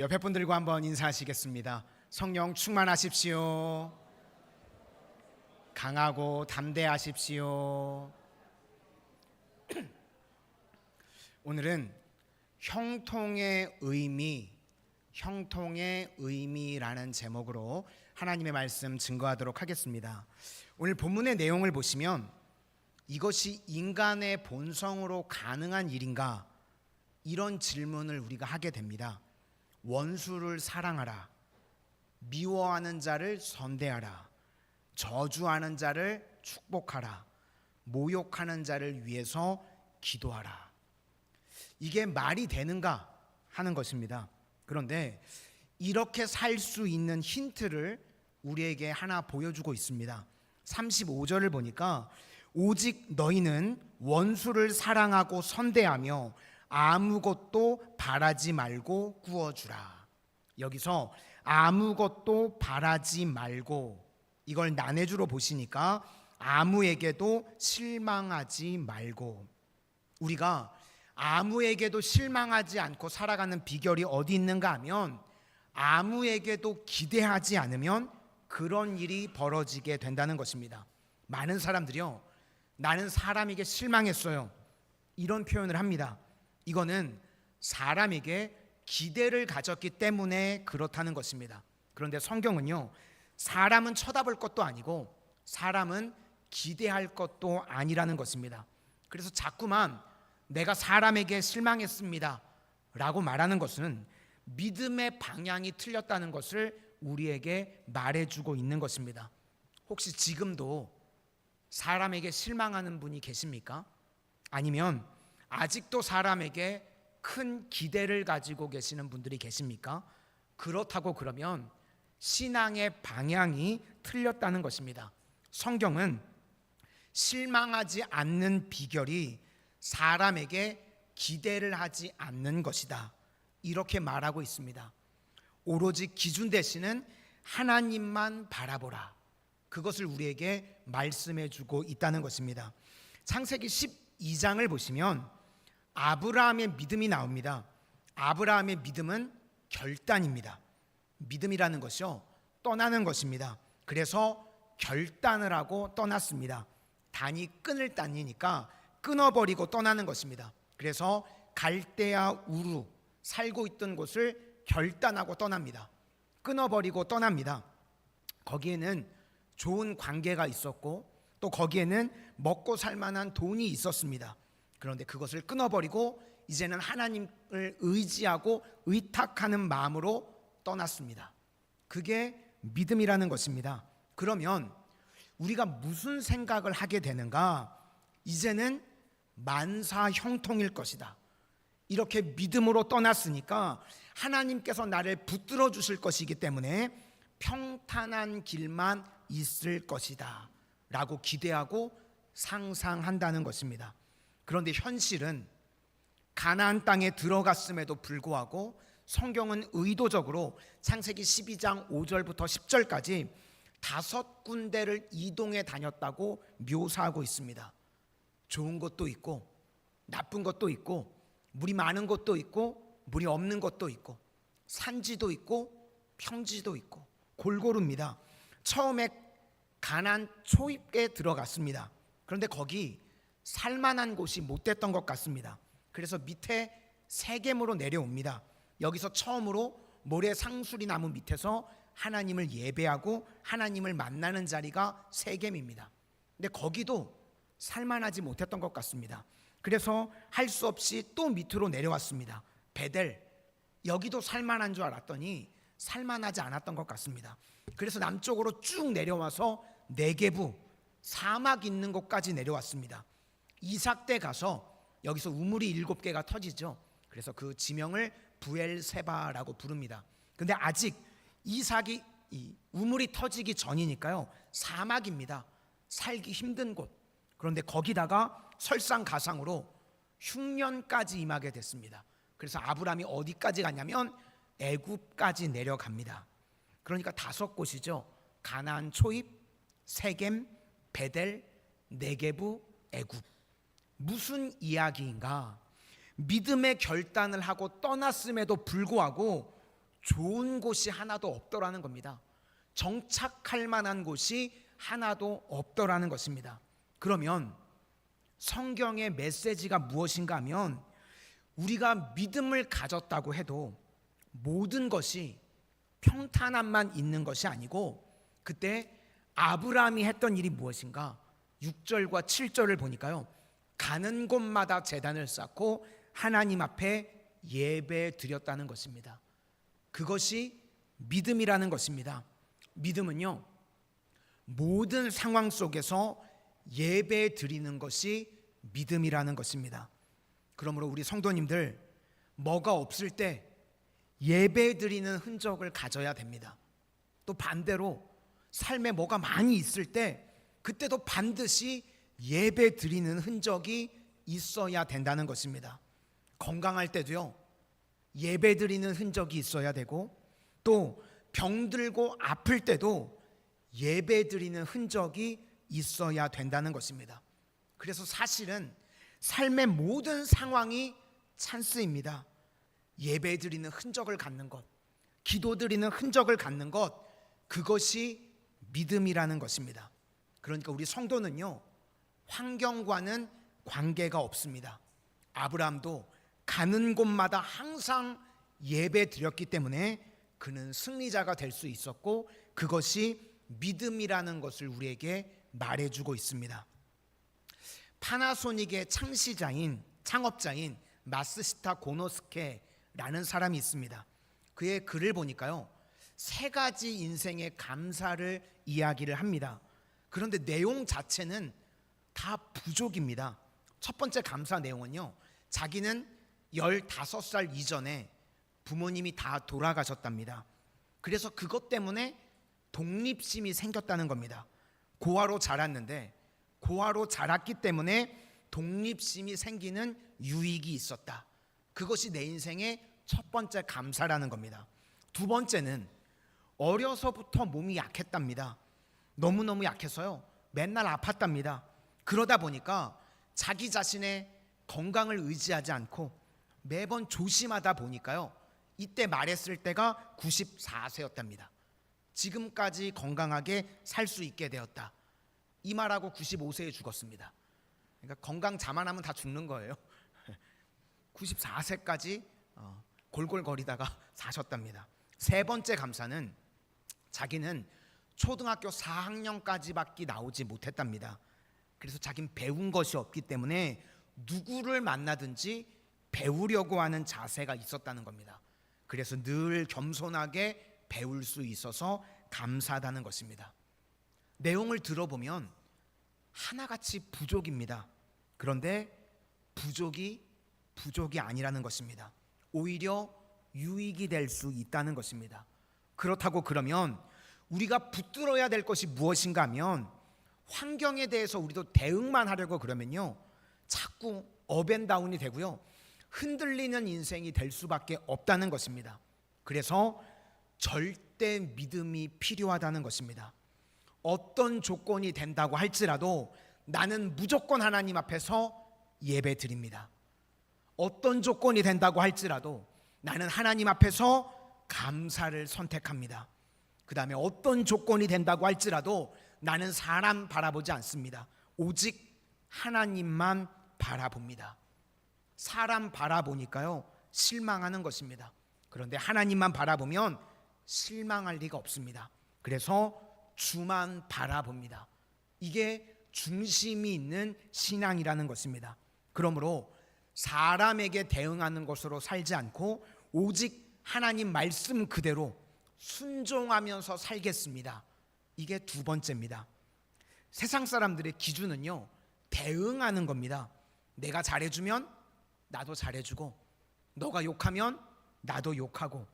옆에 분들과 한번 인사하시겠습니다. 성령 충만하십시오. 강하고 담대하십시오. 오늘은 형통의 의미라는 제목으로 하나님의 말씀 증거하도록 하겠습니다. 오늘 본문의 내용을 보시면 이것이 인간의 본성으로 가능한 일인가? 이런 질문을 우리가 하게 됩니다. 원수를 사랑하라, 미워하는 자를 선대하라, 저주하는 자를 축복하라, 모욕하는 자를 위해서 기도하라. 이게 말이 되는가 하는 것입니다. 그런데 이렇게 살 수 있는 힌트를 우리에게 하나 보여주고 있습니다. 35절을 보니까 오직 너희는 원수를 사랑하고 선대하며 아무것도 바라지 말고 구워주라. 여기서 아무것도 바라지 말고, 이걸 난해주로 보시니까 아무에게도 실망하지 말고. 우리가 아무에게도 실망하지 않고 살아가는 비결이 어디 있는가 하면 아무에게도 기대하지 않으면 그런 일이 벌어지게 된다는 것입니다. 많은 사람들이요, 나는 사람에게 실망했어요, 이런 표현을 합니다. 이거는 사람에게 기대를 가졌기 때문에 그렇다는 것입니다. 그런데 성경은요, 사람은 쳐다볼 것도 아니고 사람은 기대할 것도 아니라는 것입니다. 그래서 자꾸만 내가 사람에게 실망했습니다 라고 말하는 것은 믿음의 방향이 틀렸다는 것을 우리에게 말해주고 있는 것입니다. 혹시 지금도 사람에게 실망하는 분이 계십니까? 아니면 아직도 사람에게 큰 기대를 가지고 계시는 분들이 계십니까? 그렇다고 그러면 신앙의 방향이 틀렸다는 것입니다. 성경은 실망하지 않는 비결이 사람에게 기대를 하지 않는 것이다, 이렇게 말하고 있습니다. 오로지 기준 되시는 하나님만 바라보라, 그것을 우리에게 말씀해 주고 있다는 것입니다. 창세기 12장을 보시면 아브라함의 믿음이 나옵니다. 아브라함의 믿음은 결단입니다. 믿음이라는 것이요, 떠나는 것입니다. 그래서 결단을 하고 떠났습니다. 단이 끈을 당기니까 끊어버리고 떠나는 것입니다. 그래서 갈대아 우루, 살고 있던 곳을 결단하고 떠납니다. 끊어버리고 떠납니다. 거기에는 좋은 관계가 있었고 또 거기에는 먹고 살 만한 돈이 있었습니다. 그런데 그것을 끊어버리고 이제는 하나님을 의지하고 의탁하는 마음으로 떠났습니다. 그게 믿음이라는 것입니다. 그러면 우리가 무슨 생각을 하게 되는가? 이제는 만사 형통일 것이다. 이렇게 믿음으로 떠났으니까 하나님께서 나를 붙들어 주실 것이기 때문에 평탄한 길만 있을 것이다 라고 기대하고 상상한다는 것입니다. 그런데 현실은 가나안 땅에 들어갔음에도 불구하고 성경은 의도적으로 창세기 12장 5절부터 10절까지 5군데를 이동해 다녔다고 묘사하고 있습니다. 좋은 곳도 있고 나쁜 것도 있고 물이 많은 곳도 있고 물이 없는 곳도 있고 산지도 있고 평지도 있고 골고루입니다. 처음에 가나안 초입에 들어갔습니다. 그런데 거기 살만한 곳이 못 됐던 것 같습니다. 그래서 밑에 세겜으로 내려옵니다. 여기서 처음으로 모래 상수리 나무 밑에서 하나님을 예배하고 하나님을 만나는 자리가 세겜입니다. 근데 거기도 살만하지 못했던 것 같습니다. 그래서 할 수 없이 또 밑으로 내려왔습니다. 베델, 여기도 살만한 줄 알았더니 살만하지 않았던 것 같습니다. 그래서 남쪽으로 쭉 내려와서 네게부, 사막 있는 곳까지 내려왔습니다. 이삭 때 가서 여기서 우물이 7개가 터지죠. 그래서 그 지명을 부엘세바라고 부릅니다. 근데 아직 이삭이 우물이 터지기 전이니까요, 사막입니다. 살기 힘든 곳. 그런데 거기다가 설상가상으로 흉년까지 임하게 됐습니다. 그래서 아브라함이 어디까지 갔냐면 애굽까지 내려갑니다. 그러니까 5곳이죠. 가나안 초입, 세겜, 베델, 네게부, 애굽. 무슨 이야기인가? 믿음의 결단을 하고 떠났음에도 불구하고 좋은 곳이 하나도 없더라는 겁니다. 정착할 만한 곳이 하나도 없더라는 것입니다. 그러면 성경의 메시지가 무엇인가 하면, 우리가 믿음을 가졌다고 해도 모든 것이 평탄함만 있는 것이 아니고, 그때 아브라함이 했던 일이 무엇인가? 6절과 7절을 보니까요, 가는 곳마다 제단을 쌓고 하나님 앞에 예배 드렸다는 것입니다. 그것이 믿음이라는 것입니다. 믿음은요, 모든 상황 속에서 예배 드리는 것이 믿음이라는 것입니다. 그러므로 우리 성도님들, 뭐가 없을 때 예배 드리는 흔적을 가져야 됩니다. 또 반대로 삶에 뭐가 많이 있을 때 그때도 반드시 예배 드리는 흔적이 있어야 된다는 것입니다. 건강할 때도요, 예배 드리는 흔적이 있어야 되고, 또 병들고 아플 때도 예배 드리는 흔적이 있어야 된다는 것입니다. 그래서 사실은 삶의 모든 상황이 찬스입니다. 예배 드리는 흔적을 갖는 것, 기도 드리는 흔적을 갖는 것, 그것이 믿음이라는 것입니다. 그러니까 우리 성도는요, 환경과는 관계가 없습니다. 아브라함도 가는 곳마다 항상 예배 드렸기 때문에 그는 승리자가 될 수 있었고, 그것이 믿음이라는 것을 우리에게 말해주고 있습니다. 파나소닉의 창업자인 마스시타 고노스케라는 사람이 있습니다. 그의 글을 보니까요, 3가지 인생의 감사를 이야기를 합니다. 그런데 내용 자체는 다 부족입니다. 첫 번째 감사 내용은요, 자기는 15살 이전에 부모님이 다 돌아가셨답니다. 그래서 그것 때문에 독립심이 생겼다는 겁니다. 고아로 자랐는데, 고아로 자랐기 때문에 독립심이 생기는 유익이 있었다. 그것이 내 인생의 첫 번째 감사라는 겁니다. 두 번째는 어려서부터 몸이 약했답니다. 너무너무 약해서요, 맨날 아팠답니다. 그러다 보니까 자기 자신의 건강을 의지하지 않고 매번 조심하다 보니까요, 이때 말했을 때가 94세였답니다. 지금까지 건강하게 살 수 있게 되었다. 이 말하고 95세에 죽었습니다. 그러니까 건강 자만하면 다 죽는 거예요. 94세까지 골골거리다가 사셨답니다. 세 번째 감사는 자기는 초등학교 4학년까지밖에 나오지 못했답니다. 그래서 자기는 배운 것이 없기 때문에 누구를 만나든지 배우려고 하는 자세가 있었다는 겁니다. 그래서 늘 겸손하게 배울 수 있어서 감사하다는 것입니다. 내용을 들어보면 하나같이 부족입니다. 그런데 부족이 아니라는 것입니다. 오히려 유익이 될 수 있다는 것입니다. 그렇다고 그러면 우리가 붙들어야 될 것이 무엇인가 하면, 환경에 대해서 우리도 대응만 하려고 그러면요, 자꾸 업앤다운이 되고요, 흔들리는 인생이 될 수밖에 없다는 것입니다. 그래서 절대 믿음이 필요하다는 것입니다. 어떤 조건이 된다고 할지라도 나는 무조건 하나님 앞에서 예배 드립니다. 어떤 조건이 된다고 할지라도 나는 하나님 앞에서 감사를 선택합니다. 그 다음에 어떤 조건이 된다고 할지라도 나는 사람 바라보지 않습니다. 오직 하나님만 바라봅니다. 사람 바라보니까요, 실망하는 것입니다. 그런데 하나님만 바라보면 실망할 리가 없습니다. 그래서 주만 바라봅니다. 이게 중심이 있는 신앙이라는 것입니다. 그러므로 사람에게 대응하는 것으로 살지 않고 오직 하나님 말씀 그대로 순종하면서 살겠습니다. 이게 두 번째입니다. 세상 사람들의 기준은요, 대응하는 겁니다. 내가 잘해주면 나도 잘해주고, 너가 욕하면 나도 욕하고,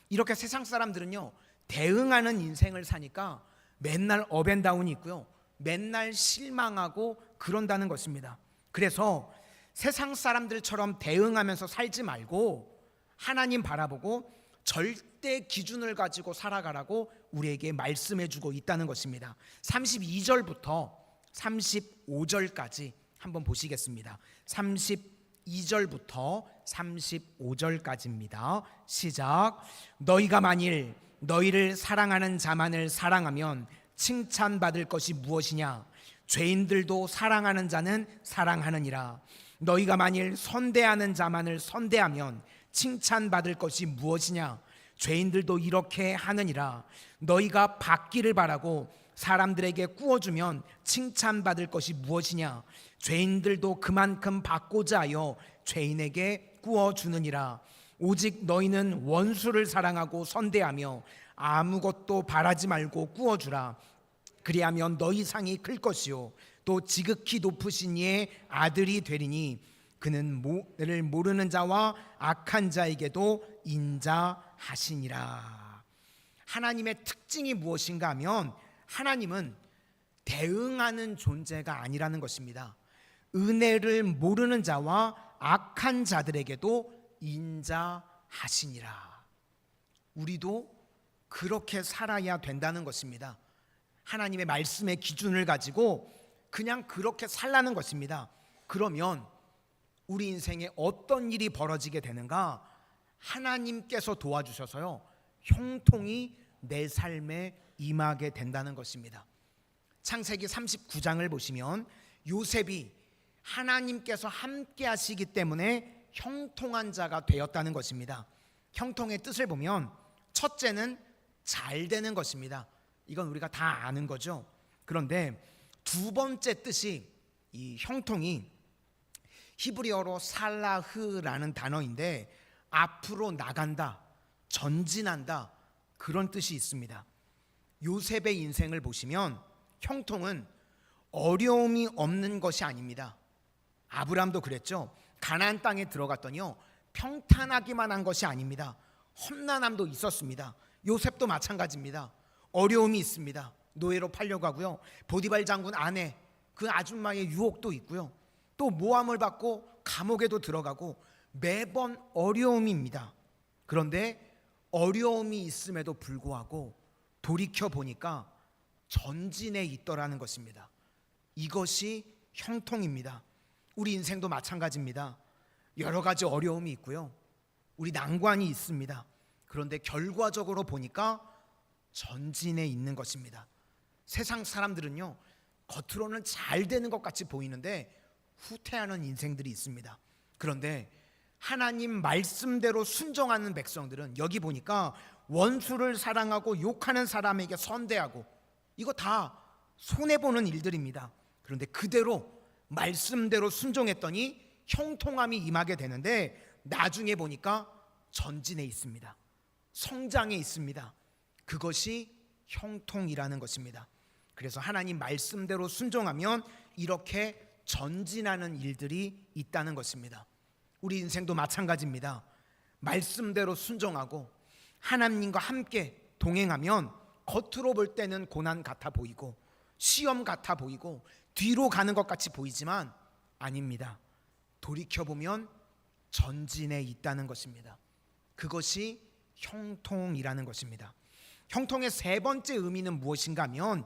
이렇게 세상 사람들은요, 대응하는 인생을 사니까 맨날 업앤다운이 있고요, 맨날 실망하고 그런다는 것입니다. 그래서 세상 사람들처럼 대응하면서 살지 말고 하나님 바라보고 절대 기준을 가지고 살아가라고 우리에게 말씀해주고 있다는 것입니다. 32절부터 35절까지 한번 보시겠습니다. 32 32절부터 35절까지입니다. 시작. 너희가 만일 너희를 사랑하는 자만을 사랑하면 칭찬받을 것이 무엇이냐? 죄인들도 사랑하는 자는 사랑하느니라. 너희가 만일 선대하는 자만을 선대하면 칭찬받을 것이 무엇이냐? 죄인들도 이렇게 하느니라. 너희가 받기를 바라고 사람들에게 구워주면 칭찬받을 것이 무엇이냐? 죄인들도 그만큼 받고자 하여 죄인에게 구워주느니라. 오직 너희는 원수를 사랑하고 선대하며 아무것도 바라지 말고 구워주라. 그리하면 너희 상이 클 것이요 또 지극히 높으신 이의 아들이 되리니 그는 를 모르는 자와 악한 자에게도 인자하시니라. 하나님의 특징이 무엇인가 하면 하나님은 대응하는 존재가 아니라는 것입니다. 은혜를 모르는 자와 악한 자들에게도 인자하시니라. 우리도 그렇게 살아야 된다는 것입니다. 하나님의 말씀의 기준을 가지고 그냥 그렇게 살라는 것입니다. 그러면 우리 인생에 어떤 일이 벌어지게 되는가? 하나님께서 도와주셔서요, 형통이 내 삶에 임하게 된다는 것입니다. 창세기 39장을 보시면 요셉이 하나님께서 함께 하시기 때문에 형통한 자가 되었다는 것입니다. 형통의 뜻을 보면 첫째는 잘 되는 것입니다. 이건 우리가 다 아는 거죠. 그런데 두 번째 뜻이, 이 형통이 히브리어로 살라흐라는 단어인데 앞으로 나간다, 전진한다, 그런 뜻이 있습니다. 요셉의 인생을 보시면 형통은 어려움이 없는 것이 아닙니다. 아브람도 그랬죠. 가나안 땅에 들어갔더니요, 평탄하기만 한 것이 아닙니다. 험난함도 있었습니다. 요셉도 마찬가지입니다. 어려움이 있습니다. 노예로 팔려고 하고요, 보디발 장군 아내 그 아줌마의 유혹도 있고요, 또 모함을 받고 감옥에도 들어가고 매번 어려움입니다. 그런데 어려움이 있음에도 불구하고 돌이켜 보니까 전진해 있더라는 것입니다. 이것이 형통입니다. 우리 인생도 마찬가지입니다. 여러 가지 어려움이 있고요, 우리 난관이 있습니다. 그런데 결과적으로 보니까 전진해 있는 것입니다. 세상 사람들은요, 겉으로는 잘 되는 것 같이 보이는데 후퇴하는 인생들이 있습니다. 그런데 하나님 말씀대로 순종하는 백성들은 여기 보니까 원수를 사랑하고 욕하는 사람에게 선대하고, 이거 다 손해보는 일들입니다. 그런데 그대로 말씀대로 순종했더니 형통함이 임하게 되는데 나중에 보니까 전진해 있습니다. 성장해 있습니다. 그것이 형통이라는 것입니다. 그래서 하나님 말씀대로 순종하면 이렇게 전진하는 일들이 있다는 것입니다. 우리 인생도 마찬가지입니다. 말씀대로 순종하고 하나님과 함께 동행하면 겉으로 볼 때는 고난 같아 보이고 시험 같아 보이고 뒤로 가는 것 같이 보이지만 아닙니다. 돌이켜보면 전진해 있다는 것입니다. 그것이 형통이라는 것입니다. 형통의 세 번째 의미는 무엇인가 하면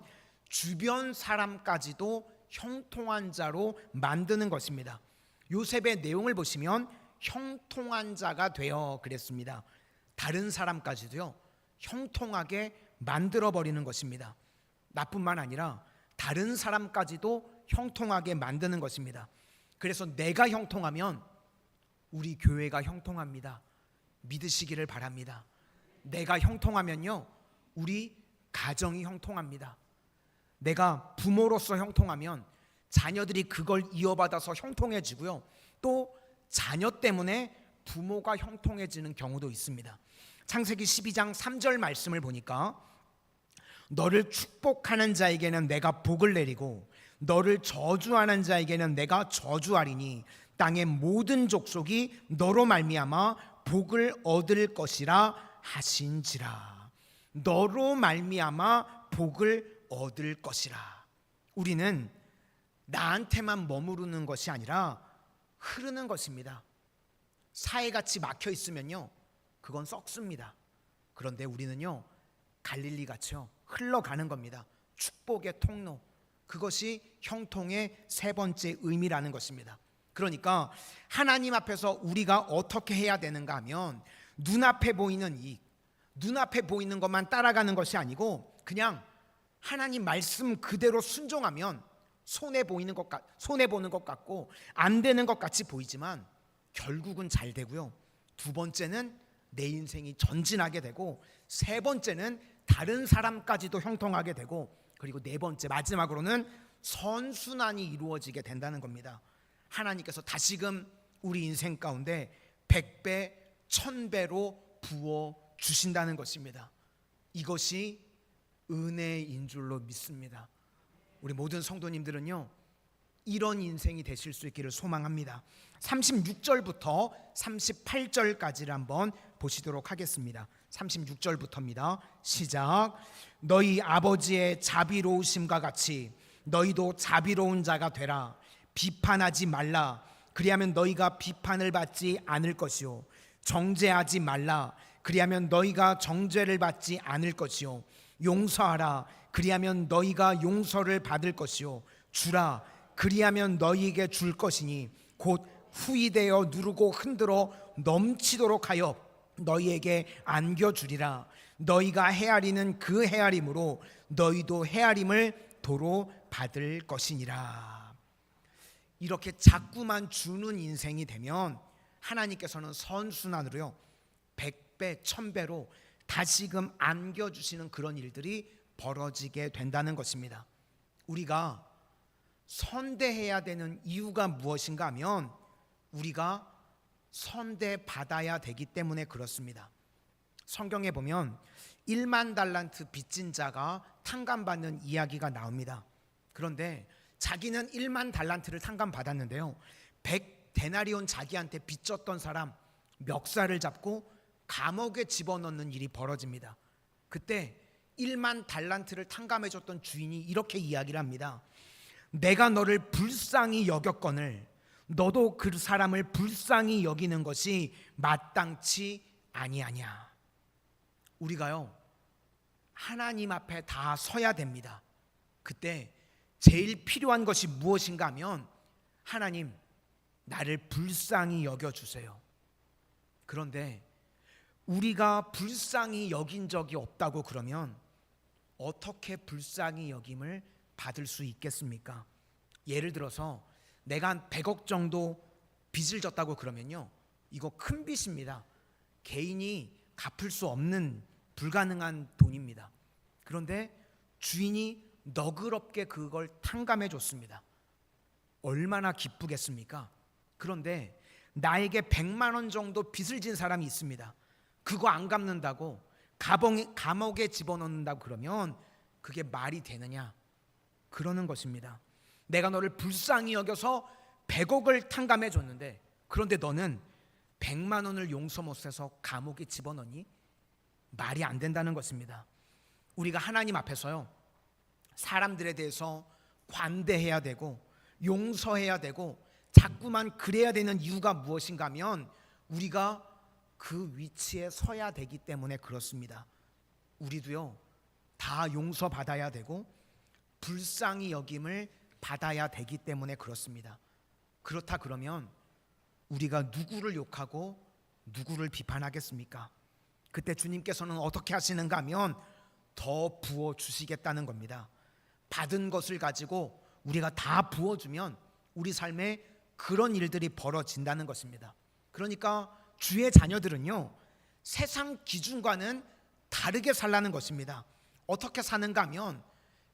주변 사람까지도 형통한 자로 만드는 것입니다. 요셉의 내용을 보시면 형통한 자가 되어 그랬습니다. 다른 사람까지도요, 형통하게 만들어버리는 것입니다. 나뿐만 아니라 다른 사람까지도 형통하게 만드는 것입니다. 그래서 내가 형통하면 우리 교회가 형통합니다. 믿으시기를 바랍니다. 내가 형통하면요, 우리 가정이 형통합니다. 내가 부모로서 형통하면 자녀들이 그걸 이어받아서 형통해지고요, 또 자녀 때문에 부모가 형통해지는 경우도 있습니다. 창세기 12장 3절 말씀을 보니까 너를 축복하는 자에게는 내가 복을 내리고 너를 저주하는 자에게는 내가 저주하리니 땅의 모든 족속이 너로 말미암아 복을 얻을 것이라 하신지라. 너로 말미암아 복을 얻을 것이라. 우리는 나한테만 머무르는 것이 아니라 흐르는 것입니다. 사해같이 막혀 있으면요, 그건 썩습니다. 그런데 우리는요, 갈릴리같이요, 흘러가는 겁니다. 축복의 통로. 그것이 형통의 세 번째 의미라는 것입니다. 그러니까 하나님 앞에서 우리가 어떻게 해야 되는가 하면 눈앞에 보이는 이익, 눈앞에 보이는 것만 따라가는 것이 아니고 그냥 하나님 말씀 그대로 순종하면 손해 보는 것 같고 안 되는 것 같이 보이지만 결국은 잘 되고요. 두 번째는 내 인생이 전진하게 되고, 세 번째는 다른 사람까지도 형통하게 되고, 그리고 네 번째 마지막으로는 선순환이 이루어지게 된다는 겁니다. 하나님께서 다시금 우리 인생 가운데 100배, 1000배로 부어 주신다는 것입니다. 이것이 은혜인 줄로 믿습니다. 우리 모든 성도님들은요, 이런 인생이 되실 수 있기를 소망합니다. 36절부터 38절까지를 한번 보시도록 하겠습니다. 36절부터입니다. 시작. 너희 아버지의 자비로우심과 같이 너희도 자비로운 자가 되라. 비판하지 말라. 그리하면 너희가 비판을 받지 않을 것이요. 정죄하지 말라. 그리하면 너희가 정죄를 받지 않을 것이요. 용서하라. 그리하면 너희가 용서를 받을 것이요. 주라. 그리하면 너희에게 줄 것이니 곧 후이되어 누르고 흔들어 넘치도록 하여 너희에게 안겨주리라. 너희가 헤아리는 그 헤아림으로 너희도 헤아림을 도로 받을 것이니라. 이렇게 자꾸만 주는 인생이 되면 하나님께서는 선순환으로요 100배, 1000배로 다시금 안겨주시는 그런 일들이 벌어지게 된다는 것입니다. 우리가 선대해야 되는 이유가 무엇인가 하면 우리가 선대받아야 되기 때문에 그렇습니다. 성경에 보면 1만 달란트 빚진 자가 탕감받는 이야기가 나옵니다. 그런데 자기는 1만 달란트를 탕감받았는데요 100데나리온 자기한테 빚졌던 사람 멱살을 잡고 감옥에 집어넣는 일이 벌어집니다. 그때 1만 달란트를 탕감해줬던 주인이 이렇게 이야기를 합니다. 내가 너를 불쌍히 여겼거늘 너도 그 사람을 불쌍히 여기는 것이 마땅치 아니하냐. 우리가요 하나님 앞에 다 서야 됩니다. 그때 제일 필요한 것이 무엇인가 하면 하나님 나를 불쌍히 여겨주세요. 그런데 우리가 불쌍히 여긴 적이 없다고 그러면 어떻게 불쌍히 여김을 받을 수 있겠습니까? 예를 들어서 내가 한 100억 정도 빚을 졌다고 그러면요 이거 큰 빚입니다. 개인이 갚을 수 없는 불가능한 돈입니다. 그런데 주인이 너그럽게 그걸 탕감해 줬습니다. 얼마나 기쁘겠습니까? 그런데 나에게 100만 원 정도 빚을 진 사람이 있습니다. 그거 안 갚는다고 감옥에 집어넣는다고 그러면 그게 말이 되느냐? 그러는 것입니다. 내가 너를 불쌍히 여겨서 100억을 탕감해 줬는데 그런데 너는 100만 원을 용서 못해서 감옥에 집어넣니? 말이 안 된다는 것입니다. 우리가 하나님 앞에서요 사람들에 대해서 관대해야 되고 용서해야 되고 자꾸만 그래야 되는 이유가 무엇인가 하면 우리가 그 위치에 서야 되기 때문에 그렇습니다. 우리도요 다 용서받아야 되고 불쌍히 여김을 받아야 되기 때문에 그렇습니다. 그렇다 그러면 우리가 누구를 욕하고 누구를 비판하겠습니까? 그때 주님께서는 어떻게 하시는가 하면 더 부어주시겠다는 겁니다. 받은 것을 가지고 우리가 다 부어주면 우리 삶에 그런 일들이 벌어진다는 것입니다. 그러니까 주의 자녀들은요 세상 기준과는 다르게 살라는 것입니다. 어떻게 사는가 하면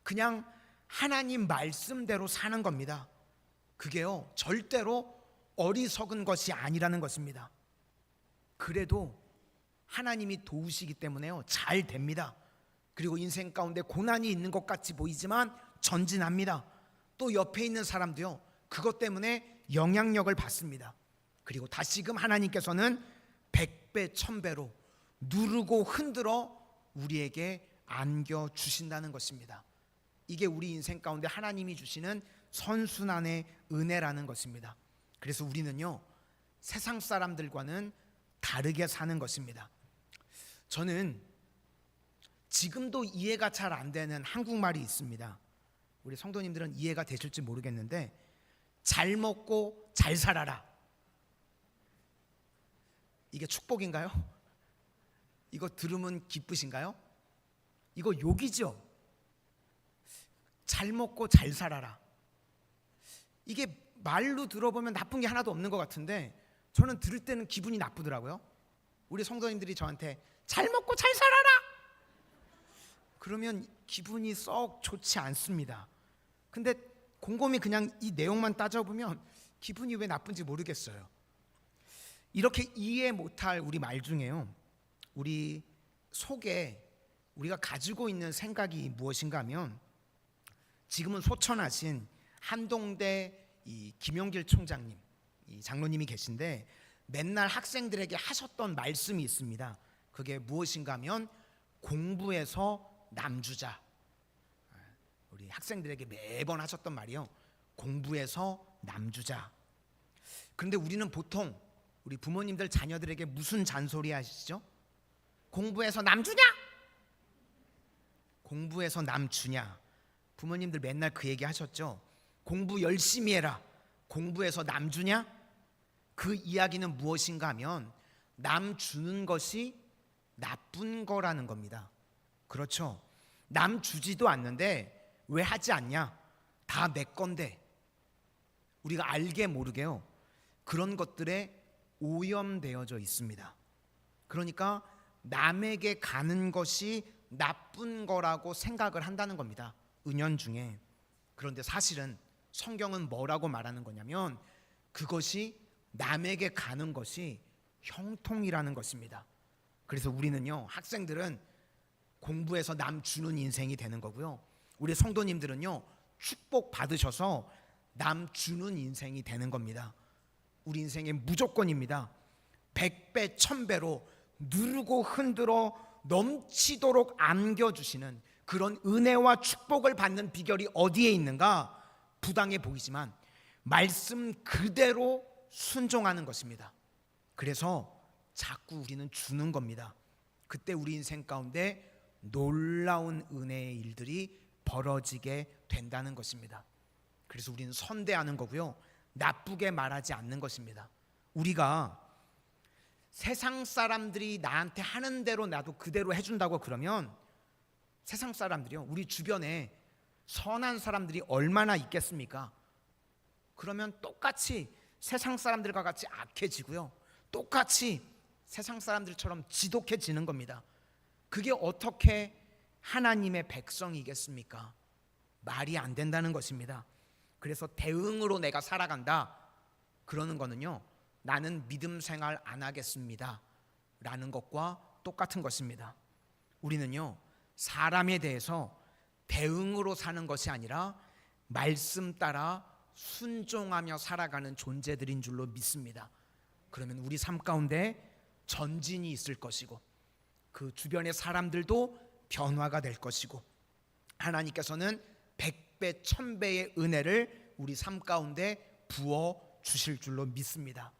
그냥 하나님 말씀대로 사는 겁니다. 그게요 절대로 어리석은 것이 아니라는 것입니다. 그래도 하나님이 도우시기 때문에요 잘 됩니다. 그리고 인생 가운데 고난이 있는 것 같이 보이지만 전진합니다. 또 옆에 있는 사람도요 그것 때문에 영향력을 받습니다. 그리고 다시금 하나님께서는 100배 1000배로 누르고 흔들어 우리에게 안겨주신다는 것입니다. 이게 우리 인생 가운데 하나님이 주시는 선순환의 은혜라는 것입니다. 그래서 우리는요 세상 사람들과는 다르게 사는 것입니다. 저는 지금도 이해가 잘 안 되는 한국말이 있습니다. 우리 성도님들은 이해가 되실지 모르겠는데 잘 먹고 잘 살아라. 이게 축복인가요? 이거 들으면 기쁘신가요? 이거 욕이죠. 잘 먹고 잘 살아라. 이게 말로 들어보면 나쁜 게 하나도 없는 것 같은데 저는 들을 때는 기분이 나쁘더라고요. 우리 성도님들이 저한테 잘 먹고 잘 살아라 그러면 기분이 썩 좋지 않습니다. 근데 곰곰이 그냥 이 내용만 따져보면 기분이 왜 나쁜지 모르겠어요. 이렇게 이해 못할 우리 말 중에요, 우리 속에 우리가 가지고 있는 생각이 무엇인가 하면, 지금은 소천하신 한동대 이 김용길 총장님, 이 장로님이 계신데 맨날 학생들에게 하셨던 말씀이 있습니다. 그게 무엇인가 하면 공부해서 남주자. 우리 학생들에게 매번 하셨던 말이요, 공부해서 남주자. 그런데 우리는 보통 우리 부모님들 자녀들에게 무슨 잔소리 하시죠? 공부해서 남주냐? 공부해서 남주냐? 부모님들 맨날 그 얘기 하셨죠. 공부 열심히 해라. 공부해서 남주냐? 그 이야기는 무엇인가 하면 남 주는 것이 나쁜 거라는 겁니다. 그렇죠. 남 주지도 않는데 왜 하지 않냐? 다 내 건데. 우리가 알게 모르게요, 그런 것들에 오염되어져 있습니다. 그러니까 남에게 가는 것이 나쁜 거라고 생각을 한다는 겁니다, 은연중에. 그런데 사실은 성경은 뭐라고 말하는 거냐면 그것이 남에게 가는 것이 형통이라는 것입니다. 그래서 우리는요, 학생들은 공부해서 남 주는 인생이 되는 거고요, 우리 성도님들은요 축복 받으셔서 남 주는 인생이 되는 겁니다. 우리 인생의 무조건입니다. 100배 1000배로 누르고 흔들어 넘치도록 안겨주시는 그런 은혜와 축복을 받는 비결이 어디에 있는가? 부당해 보이지만 말씀 그대로 순종하는 것입니다. 그래서 자꾸 우리는 주는 겁니다. 그때 우리 인생 가운데 놀라운 은혜의 일들이 벌어지게 된다는 것입니다. 그래서 우리는 선대하는 거고요, 나쁘게 말하지 않는 것입니다. 우리가 세상 사람들이 나한테 하는 대로 나도 그대로 해준다고 그러면 세상 사람들이요, 우리 주변에 선한 사람들이 얼마나 있겠습니까? 그러면 똑같이 세상 사람들과 같이 악해지고요, 똑같이 세상 사람들처럼 지독해지는 겁니다. 그게 어떻게 하나님의 백성이겠습니까? 말이 안 된다는 것입니다. 그래서 대응으로 내가 살아간다 그러는 거는요, 나는 믿음 생활 안 하겠습니다 라는 것과 똑같은 것입니다. 우리는요, 사람에 대해서 대응으로 사는 것이 아니라 말씀 따라 순종하며 살아가는 존재들인 줄로 믿습니다. 그러면 우리 삶 가운데 전진이 있을 것이고 그 주변의 사람들도 변화가 될 것이고 하나님께서는 100배 1000배의 은혜를 우리 삶 가운데 부어 주실 줄로 믿습니다.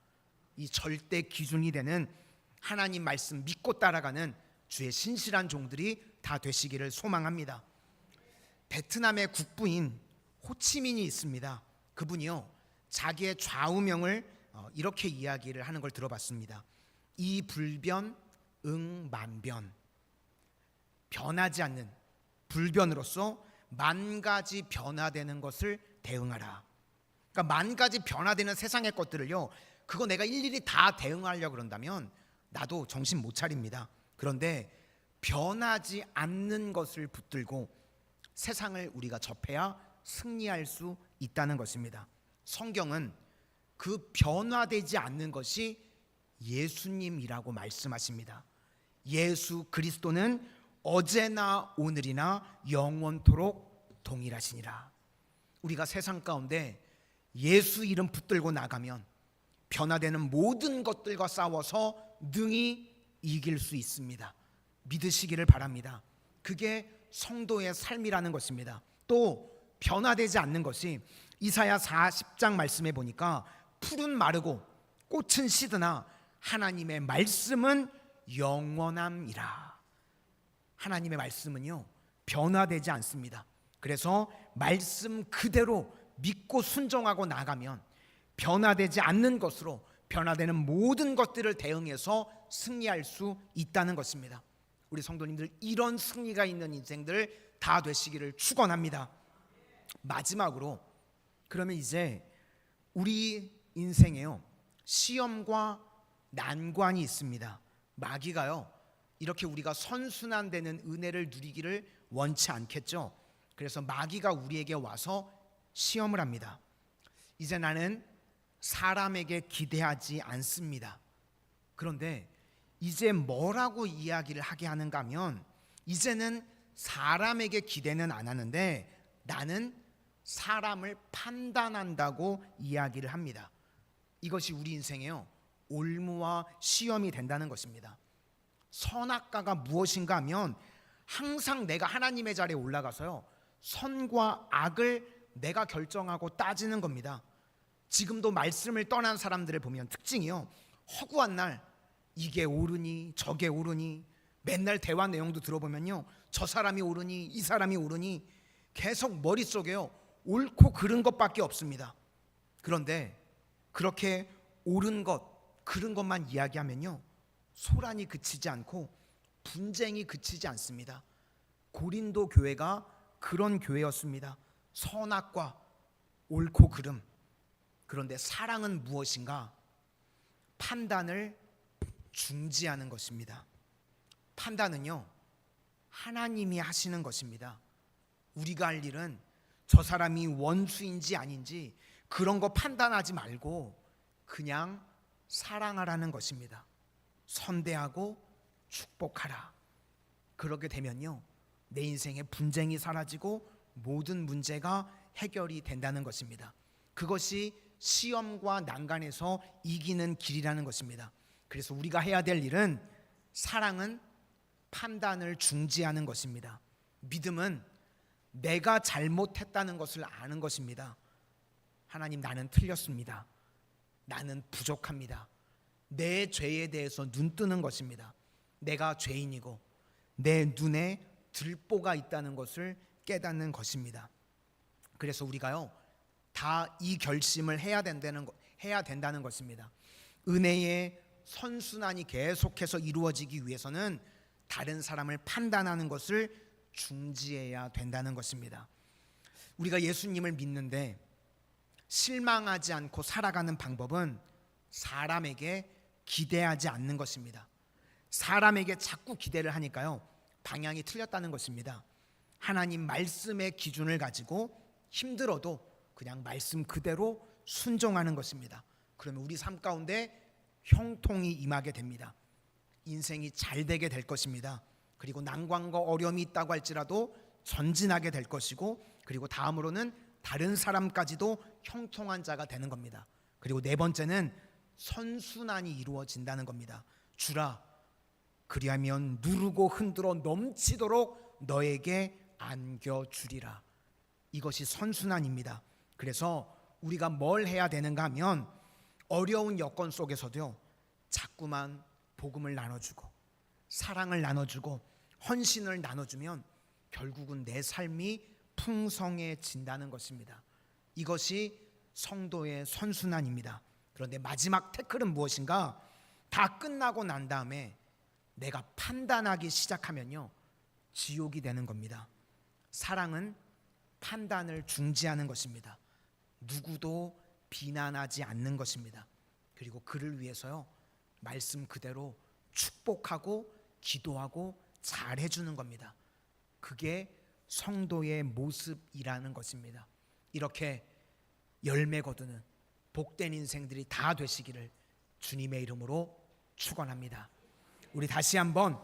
이 절대 기준이 되는 하나님 말씀 믿고 따라가는 주의 신실한 종들이 다 되시기를 소망합니다. 베트남의 국부인 호치민이 있습니다. 그분이요, 자기의 좌우명을 이렇게 이야기를 하는 걸 들어봤습니다. 이 불변 응만변. 변하지 않는 불변으로서 만 가지 변화되는 것을 대응하라. 그러니까 만 가지 변화되는 세상의 것들을요, 그거 내가 일일이 다 대응하려고 그런다면 나도 정신 못 차립니다. 그런데 변하지 않는 것을 붙들고 세상을 우리가 접해야 승리할 수 있다는 것입니다. 성경은 그 변화되지 않는 것이 예수님이라고 말씀하십니다. 예수 그리스도는 어제나 오늘이나 영원토록 동일하시니라. 우리가 세상 가운데 예수 이름 붙들고 나가면 변화되는 모든 것들과 싸워서 능히 이길 수 있습니다. 믿으시기를 바랍니다. 그게 성도의 삶이라는 것입니다. 또 변화되지 않는 것이 이사야 40장 말씀에 보니까 풀은 마르고 꽃은 시드나 하나님의 말씀은 영원함이라. 하나님의 말씀은요 변화되지 않습니다. 그래서 말씀 그대로 믿고 순종하고 나가면 변화되지 않는 것으로 변화되는 모든 것들을 대응해서 승리할 수 있다는 것입니다. 우리 성도님들, 이런 승리가 있는 인생들 다 되시기를 축원합니다. 마지막으로, 그러면 이제 우리 인생에요, 시험과 난관이 있습니다. 마귀가요, 이렇게 우리가 선순환되는 은혜를 누리기를 원치 않겠죠. 그래서 마귀가 우리에게 와서 시험을 합니다. 이제 나는 사람에게 기대하지 않습니다. 그런데 이제 뭐라고 이야기를 하게 하는가 하면, 이제는 사람에게 기대는 안 하는데 나는 사람을 판단한다고 이야기를 합니다. 이것이 우리 인생에요, 올무와 시험이 된다는 것입니다. 선악과가 무엇인가 하면 항상 내가 하나님의 자리에 올라가서요, 선과 악을 내가 결정하고 따지는 겁니다. 지금도 말씀을 떠난 사람들을 보면 특징이요, 허구한 날 이게 옳으니 저게 옳으니, 맨날 대화 내용도 들어보면요, 저 사람이 옳으니 이 사람이 옳으니 계속 머릿속에요, 옳고 그른 것밖에 없습니다. 그런데 그렇게 옳은 것, 그른 것만 이야기하면요, 소란이 그치지 않고 분쟁이 그치지 않습니다. 고린도 교회가 그런 교회였습니다. 선악과 옳고 그름. 그런데 사랑은 무엇인가? 판단을 중지하는 것입니다. 판단은요, 하나님이 하시는 것입니다. 우리가 할 일은 저 사람이 원수인지 아닌지 그런 거 판단하지 말고 그냥 사랑하라는 것입니다. 선대하고 축복하라. 그렇게 되면요, 내 인생의 분쟁이 사라지고 모든 문제가 해결이 된다는 것입니다. 그것이 시험과 난간에서 이기는 길이라는 것입니다. 그래서 우리가 해야 될 일은, 사랑은 판단을 중지하는 것입니다. 믿음은 내가 잘못했다는 것을 아는 것입니다. 하나님, 나는 틀렸습니다. 나는 부족합니다. 내 죄에 대해서 눈 뜨는 것입니다. 내가 죄인이고 내 눈에 들보가 있다는 것을 깨닫는 것입니다. 그래서 우리가요, 다 이 결심을 해야 된다는 것입니다. 은혜의 선순환이 계속해서 이루어지기 위해서는 다른 사람을 판단하는 것을 중지해야 된다는 것입니다. 우리가 예수님을 믿는데 실망하지 않고 살아가는 방법은 사람에게 기대하지 않는 것입니다. 사람에게 자꾸 기대를 하니까요, 방향이 틀렸다는 것입니다. 하나님 말씀의 기준을 가지고 힘들어도 그냥 말씀 그대로 순종하는 것입니다. 그러면 우리 삶 가운데 형통이 임하게 됩니다. 인생이 잘 되게 될 것입니다. 그리고 난관과 어려움이 있다고 할지라도 전진하게 될 것이고, 그리고 다음으로는 다른 사람까지도 형통한 자가 되는 겁니다. 그리고 네 번째는 선순환이 이루어진다는 겁니다. 주라, 그리하면 누르고 흔들어 넘치도록 너에게 안겨주리라. 이것이 선순환입니다. 그래서 우리가 뭘 해야 되는가 하면, 어려운 여건 속에서도요, 자꾸만 복음을 나눠주고 사랑을 나눠주고 헌신을 나눠주면 결국은 내 삶이 풍성해진다는 것입니다. 이것이 성도의 선순환입니다. 그런데 마지막 태클은 무엇인가? 다 끝나고 난 다음에 내가 판단하기 시작하면요, 지옥이 되는 겁니다. 사랑은 판단을 중지하는 것입니다. 누구도 비난하지 않는 것입니다. 그리고 그를 위해서요, 말씀 그대로 축복하고 기도하고 잘해주는 겁니다. 그게 성도의 모습이라는 것입니다. 이렇게 열매 거두는 복된 인생들이 다 되시기를 주님의 이름으로 축원합니다. 우리 다시 한번